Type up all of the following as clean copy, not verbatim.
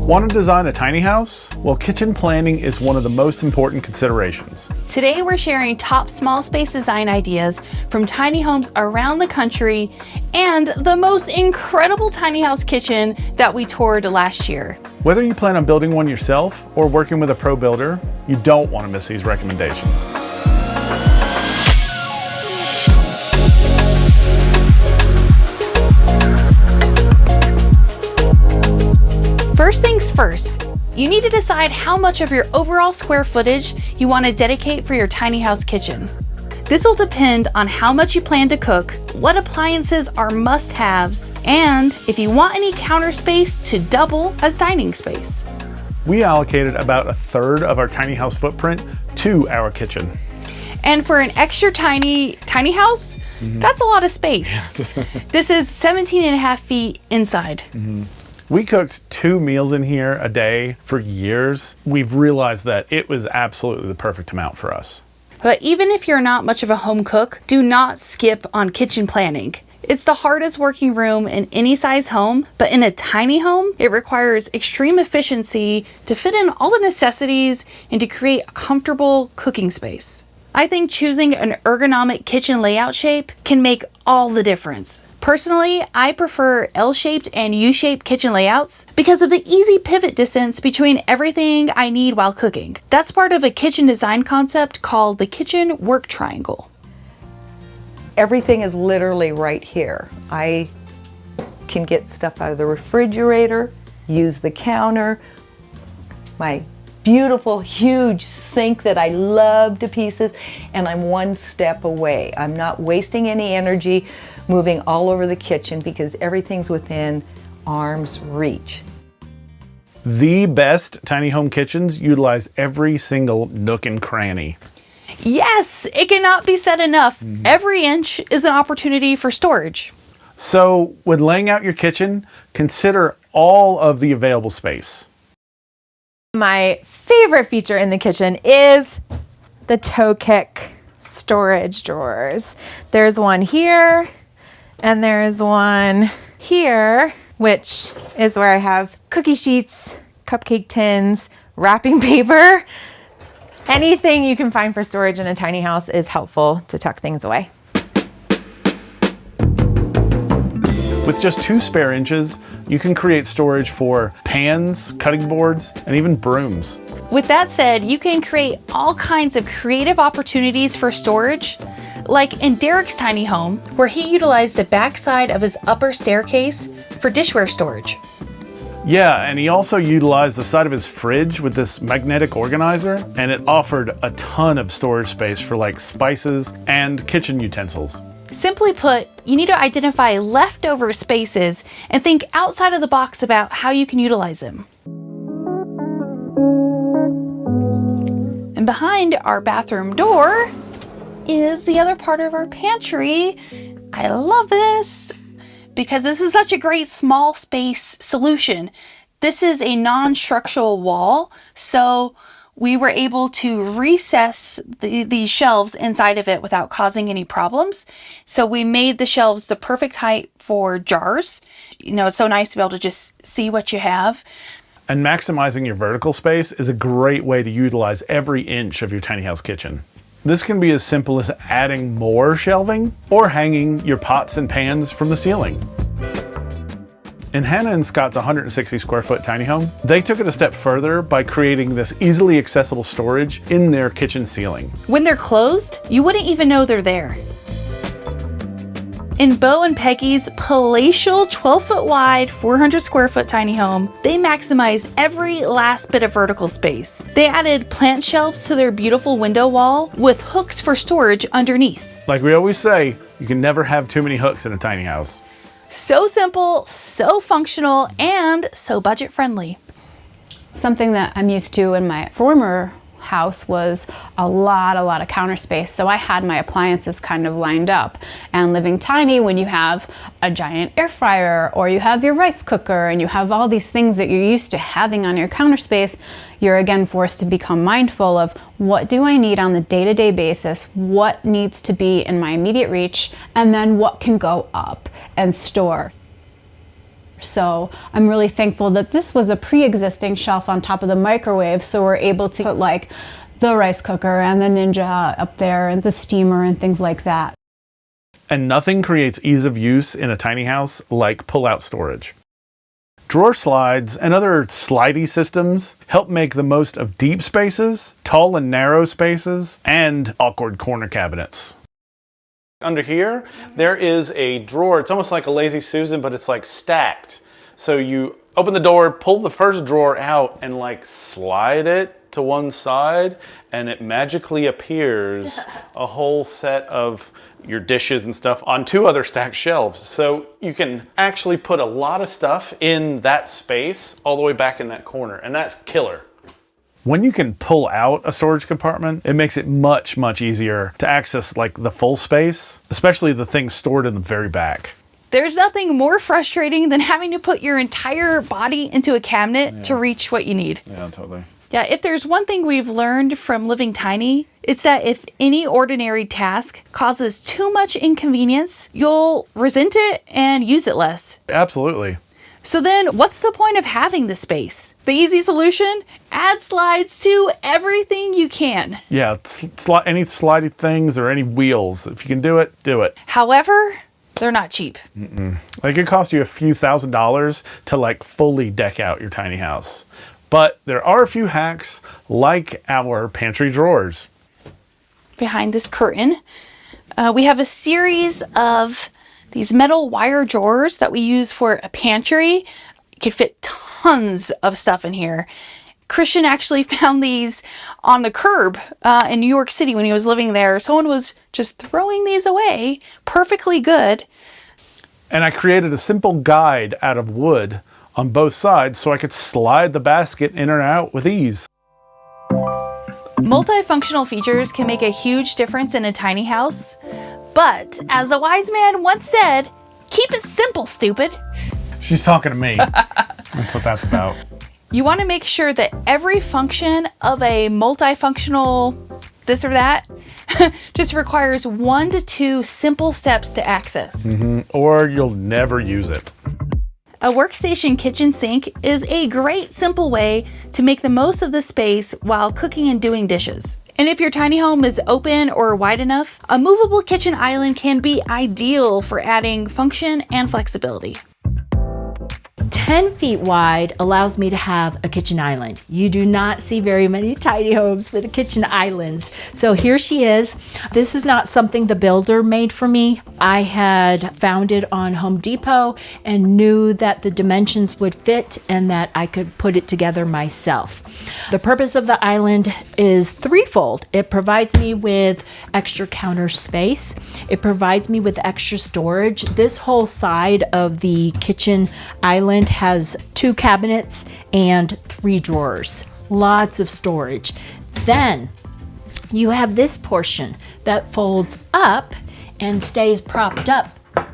Want to design a tiny house? Well, kitchen planning is one of the most important considerations. Today we're sharing top small space design ideas from tiny homes around the country and the most incredible tiny house kitchen that we toured last year. Whether you plan on building one yourself or working with a pro builder, you don't want to miss these recommendations. First things first, you need to decide how much of your overall square footage you want to dedicate for your tiny house kitchen. This will depend on how much you plan to cook, what appliances are must-haves, and if you want any counter space to double as dining space. We allocated about a third of our tiny house footprint to our kitchen. And for an extra tiny house, that's a lot of space. This is 17.5 feet inside. We cooked 2 meals in here a day for years. We've realized that it was absolutely the perfect amount for us. But even if you're not much of a home cook, do not skip on kitchen planning. It's the hardest working room in any size home, but in a tiny home, it requires extreme efficiency to fit in all the necessities and to create a comfortable cooking space. I think choosing an ergonomic kitchen layout shape can make all the difference. Personally, I prefer L-shaped and U-shaped kitchen layouts because of the easy pivot distance between everything I need while cooking. That's part of a kitchen design concept called the kitchen work triangle. Everything is literally right here. I can get stuff out of the refrigerator, use the counter, my beautiful, huge sink that I love to pieces, and I'm one step away. I'm not wasting any energy moving all over the kitchen because everything's within arm's reach. The best tiny home kitchens utilize every single nook and cranny. Yes, it cannot be said enough. Every inch is an opportunity for storage. So when laying out your kitchen, consider all of the available space. My favorite feature in the kitchen is the toe kick storage drawers. There's one here and there's one here, which is where I have cookie sheets, cupcake tins, wrapping paper. Anything you can find for storage in a tiny house is helpful to tuck things away. With just 2 spare inches, you can create storage for pans, cutting boards, and even brooms. With that said, you can create all kinds of creative opportunities for storage, like in Derek's tiny home, where he utilized the backside of his upper staircase for dishware storage. Yeah, and he also utilized the side of his fridge with this magnetic organizer, and it offered a ton of storage space for like spices and kitchen utensils. Simply put, you need to identify leftover spaces and think outside of the box about how you can utilize them. And behind our bathroom door is the other part of our pantry. I love this because this is such a great small space solution. This is a non-structural wall, so we were able to recess these shelves inside of it without causing any problems. So we made the shelves the perfect height for jars. You know, it's so nice to be able to just see what you have. And maximizing your vertical space is a great way to utilize every inch of your tiny house kitchen. This can be as simple as adding more shelving or hanging your pots and pans from the ceiling. In Hannah and Scott's 160 square foot tiny home, they took it a step further by creating this easily accessible storage in their kitchen ceiling. When they're closed, you wouldn't even know they're there. In Bo and Peggy's palatial 12-foot wide, 400 square foot tiny home, they maximize every last bit of vertical space. They added plant shelves to their beautiful window wall with hooks for storage underneath. Like we always say, you can never have too many hooks in a tiny house. So simple, so functional, and so budget friendly. Something that I'm used to in my former house was a lot of counter space, so I had my appliances kind of lined up. And living tiny, when you have a giant air fryer or you have your rice cooker and you have all these things that you're used to having on your counter space, you're again forced to become mindful of what do I need on the day-to-day basis, what needs to be in my immediate reach, and then what can go up and store. So I'm really thankful that this was a pre-existing shelf on top of the microwave, so we're able to put like the rice cooker and the Ninja up there and the steamer and things like that. And nothing creates ease of use in a tiny house like pull-out storage. Drawer slides and other slidey systems help make the most of deep spaces, tall and narrow spaces, and awkward corner cabinets. Under here, there is a drawer. It's almost like a Lazy Susan, but it's like stacked. So you open the door, pull the first drawer out, and like slide it to one side, and it magically appears a whole set of your dishes and stuff on two other stacked shelves. So you can actually put a lot of stuff in that space all the way back in that corner, and that's killer. When you can pull out a storage compartment, it makes it much, much easier to access like the full space, especially the things stored in the very back. There's nothing more frustrating than having to put your entire body into a cabinet to reach what you need. Yeah, totally. Yeah, if there's one thing we've learned from living tiny, it's that if any ordinary task causes too much inconvenience, you'll resent it and use it less. Absolutely. So then what's the point of having the space? The easy solution? Add slides to everything you can. Yeah, any slidey things or any wheels. If you can do it, do it. However, they're not cheap. Like it costs you a few $1,000s to like fully deck out your tiny house. But there are a few hacks like our pantry drawers. Behind this curtain, we have a series of these metal wire drawers that we use for a pantry. You could fit tons of stuff in here. Christian actually found these on the curb in New York City when he was living there. Someone was just throwing these away, perfectly good. And I created a simple guide out of wood on both sides so I could slide the basket in and out with ease. Multifunctional features can make a huge difference in a tiny house, but as a wise man once said, keep it simple, stupid. She's talking to me. That's what that's about. You want to make sure that every function of a multifunctional this or that just requires 1 to 2 simple steps to access. Or you'll never use it. A workstation kitchen sink is a great simple way to make the most of the space while cooking and doing dishes. And if your tiny home is open or wide enough, a movable kitchen island can be ideal for adding function and flexibility. 10 feet wide allows me to have a kitchen island. You do not see very many tiny homes with kitchen islands. So here she is. This is not something the builder made for me. I had found it on Home Depot and knew that the dimensions would fit and that I could put it together myself. The purpose of the island is threefold. It provides me with extra counter space. It provides me with extra storage. This whole side of the kitchen island has 2 cabinets and 3 drawers. Lots of storage. Then you have this portion that folds up and stays propped up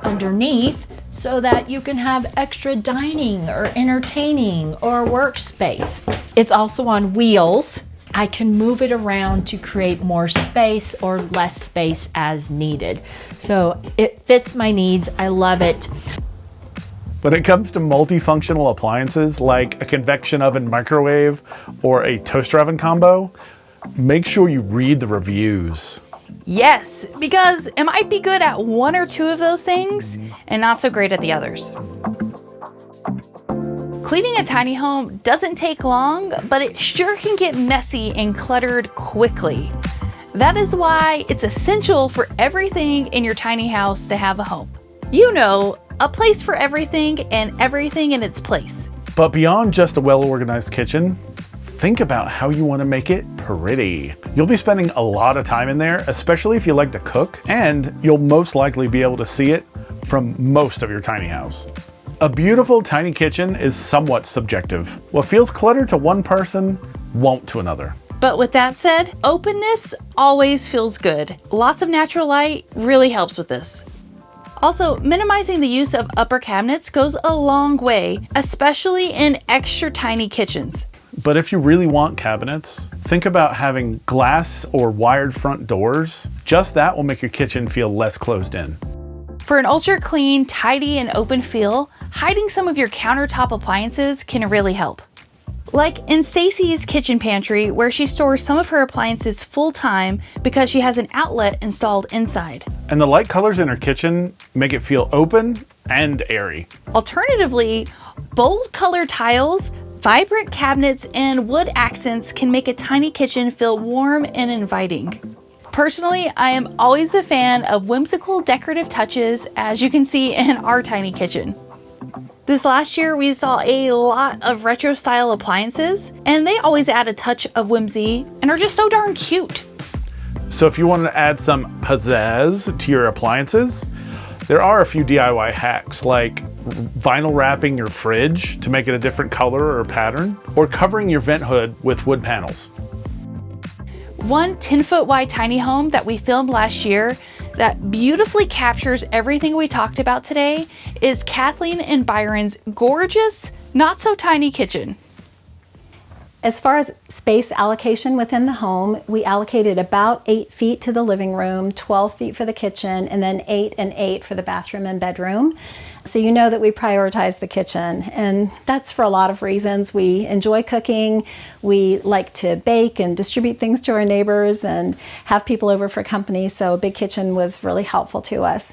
underneath so that you can have extra dining or entertaining or workspace. It's also on wheels. I can move it around to create more space or less space as needed. So it fits my needs. I love it. When it comes to multifunctional appliances like a convection oven microwave or a toaster oven combo, make sure you read the reviews. Yes, because it might be good at 1 or 2 of those things and not so great at the others. Cleaning a tiny home doesn't take long, but it sure can get messy and cluttered quickly. That is why it's essential for everything in your tiny house to have a home. You know, a place for everything and everything in its place. But beyond just a well-organized kitchen, think about how you want to make it pretty. You'll be spending a lot of time in there, especially if you like to cook, and you'll most likely be able to see it from most of your tiny house. A beautiful tiny kitchen is somewhat subjective. What feels cluttered to one person won't to another. But with that said, openness always feels good. Lots of natural light really helps with this. Also, minimizing the use of upper cabinets goes a long way, especially in extra tiny kitchens. But if you really want cabinets, think about having glass or wired front doors. Just that will make your kitchen feel less closed in. For an ultra clean, tidy, and open feel, hiding some of your countertop appliances can really help. Like in Stacy's kitchen pantry, where she stores some of her appliances full time because she has an outlet installed inside. And the light colors in her kitchen make it feel open and airy. Alternatively, bold color tiles, vibrant cabinets, and wood accents can make a tiny kitchen feel warm and inviting. Personally, I am always a fan of whimsical decorative touches, as you can see in our tiny kitchen. This last year, we saw a lot of retro style appliances, and they always add a touch of whimsy and are just so darn cute. So if you want to add some pizzazz to your appliances, there are a few DIY hacks, like vinyl wrapping your fridge to make it a different color or pattern, or covering your vent hood with wood panels. One 10-foot wide tiny home that we filmed last year that beautifully captures everything we talked about today is Kathleen and Byron's gorgeous, not so tiny kitchen. As far as space allocation within the home, we allocated about 8 feet to the living room, 12 feet for the kitchen, and then 8 and 8 for the bathroom and bedroom. So you know that we prioritize the kitchen, and that's for a lot of reasons. We enjoy cooking, we like to bake and distribute things to our neighbors and have people over for company, so a big kitchen was really helpful to us.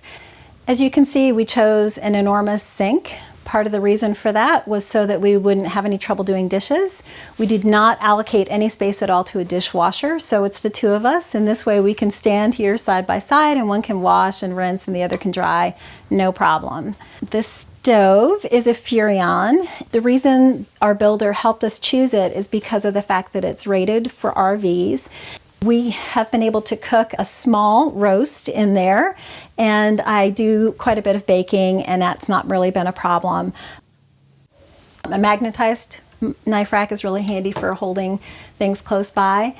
As you can see, we chose an enormous sink. Part of the reason for that was so that we wouldn't have any trouble doing dishes. We did not allocate any space at all to a dishwasher, so it's the two of us, and this way we can stand here side by side and one can wash and rinse and the other can dry, no problem. This stove is a Furrion. The reason our builder helped us choose it is because of the fact that it's rated for RVs. We have been able to cook a small roast in there, and I do quite a bit of baking, and that's not really been a problem. A magnetized knife rack is really handy for holding things close by.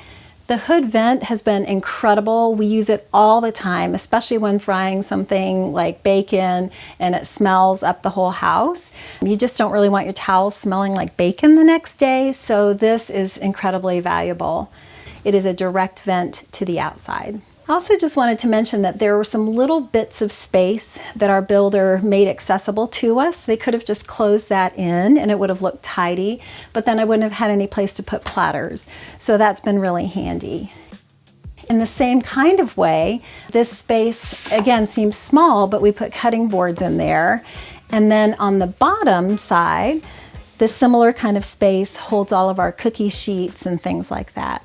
The hood vent has been incredible. We use it all the time, especially when frying something like bacon and it smells up the whole house. You just don't really want your towels smelling like bacon the next day, so this is incredibly valuable. It is a direct vent to the outside. I also just wanted to mention that there were some little bits of space that our builder made accessible to us. They could have just closed that in and it would have looked tidy, but then I wouldn't have had any place to put platters. So that's been really handy. In the same kind of way, this space again seems small, but we put cutting boards in there. And then on the bottom side, this similar kind of space holds all of our cookie sheets and things like that.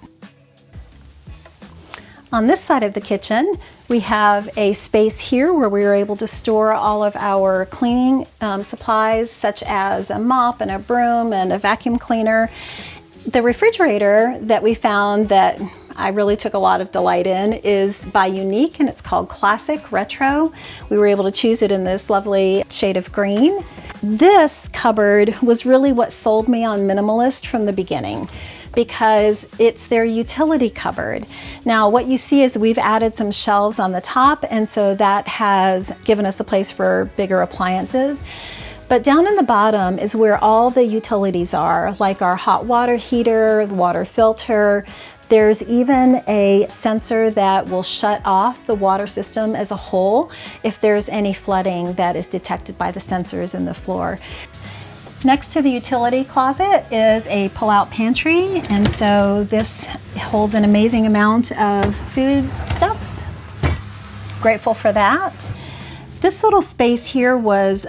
On this side of the kitchen, we have a space here where we were able to store all of our cleaning supplies, such as a mop and a broom and a vacuum cleaner. The refrigerator that we found that I really took a lot of delight in is by Unique, and it's called Classic Retro. We were able to choose it in this lovely shade of green. This cupboard was really what sold me on Minimalist from the beginning, because it's their utility cupboard. Now what you see is we've added some shelves on the top, and so that has given us a place for bigger appliances. But down in the bottom is where all the utilities are, like our hot water heater, water filter. There's even a sensor that will shut off the water system as a whole if there's any flooding that is detected by the sensors in the floor. Next to the utility closet is a pull-out pantry, and so this holds an amazing amount of foodstuffs. Grateful for that. This little space here was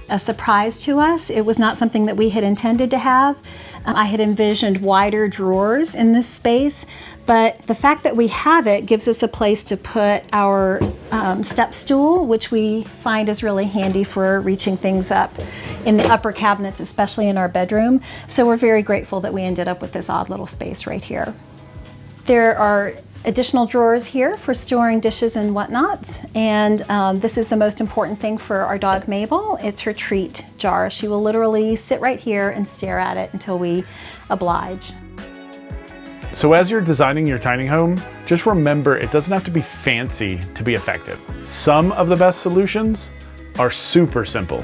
a surprise to us. It was not something that we had intended to have. I had envisioned wider drawers in this space, but the fact that we have it gives us a place to put our step stool, which we find is really handy for reaching things up in the upper cabinets, especially in our bedroom. So we're very grateful that we ended up with this odd little space right here. There are additional drawers here for storing dishes and whatnot, and this is the most important thing for our dog Mabel. It's her treat jar. She will literally sit right here and stare at it until we oblige. So as you're designing your tiny home, just remember it doesn't have to be fancy to be effective. Some of the best solutions are super simple.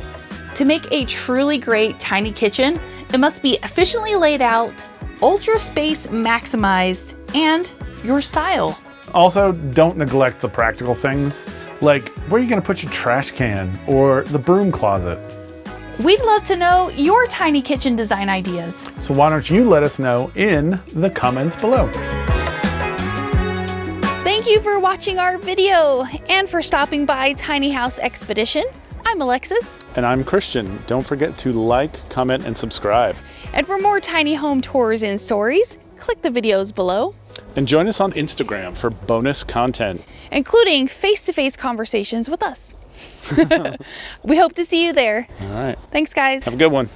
To make a truly great tiny kitchen, it must be efficiently laid out, ultra space maximized, and your style. Also, don't neglect the practical things Like, where are you going to put your trash can or the broom closet? We'd love to know your tiny kitchen design ideas. So why don't you let us know in the comments below. Thank you for watching our video and for stopping by Tiny House Expedition. I'm Alexis. And I'm Christian. Don't forget to like, comment, and subscribe. And for more tiny home tours and stories, click the videos below. And join us on Instagram for bonus content, including face-to-face conversations with us. We hope to see you there. All right. Thanks, guys. Have a good one.